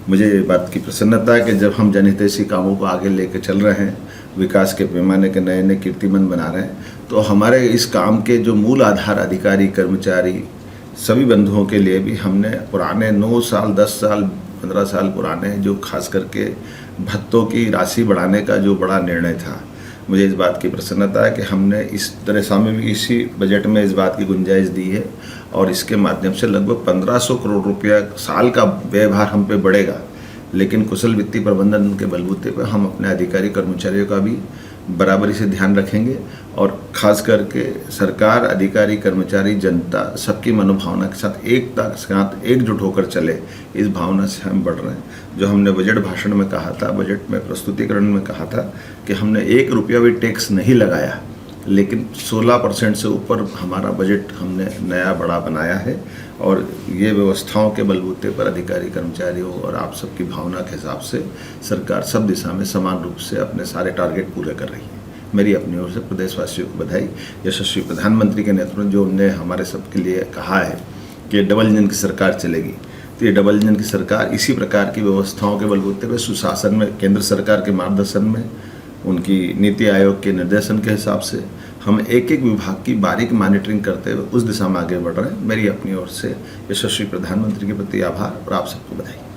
मुझे इस बात की प्रसन्नता है कि जब हम जनहितैषी कामों को आगे लेकर चल रहे हैं, विकास के पैमाने के नए नए कीर्तिमान बना रहे हैं, तो हमारे इस काम के जो मूल आधार अधिकारी कर्मचारी सभी बंधुओं के लिए भी हमने पुराने 9 साल 10 साल 15 साल पुराने जो खास करके भत्तों की राशि बढ़ाने का जो बड़ा निर्णय था, मुझे इस बात की प्रसन्नता है कि हमने इस दशा में भी इसी बजट में इस बात की गुंजाइश दी है और इसके माध्यम से लगभग 1500 करोड़ रुपया साल का व्ययभार हम पे बढ़ेगा। लेकिन कुशल वित्तीय प्रबंधन के बलबूते पर हम अपने अधिकारी कर्मचारियों का भी बराबरी से ध्यान रखेंगे और खास करके सरकार, अधिकारी, कर्मचारी, जनता सबकी मनोभावना के साथ एकता के साथ एकजुट होकर चले, इस भावना से हम बढ़ रहे हैं। जो हमने बजट भाषण में कहा था, बजट में प्रस्तुतिकरण में कहा था कि हमने 1 रुपया भी टैक्स नहीं लगाया, लेकिन 16% से ऊपर हमारा बजट हमने नया बड़ा बनाया है और ये व्यवस्थाओं के बलबूते पर अधिकारी कर्मचारियों और आप सबकी भावना के हिसाब से सरकार सब दिशा में समान रूप से अपने सारे टारगेट पूरे कर रही है। मेरी अपनी ओर से प्रदेशवासियों को बधाई। यशस्वी प्रधानमंत्री के नेतृत्व में जो उनने हमारे सबके लिए कहा है कि डबल इंजन की सरकार चलेगी, तो ये डबल इंजन की सरकार इसी प्रकार की व्यवस्थाओं के बलबूते पर सुशासन में, केंद्र सरकार के मार्गदर्शन में, उनकी नीति आयोग के निर्देशन के हिसाब से हम एक एक विभाग की बारीक मॉनिटरिंग करते हुए उस दिशा में आगे बढ़ रहे हैं। मेरी अपनी ओर से यशस्वी प्रधानमंत्री के प्रति आभार और आप सबको बधाई।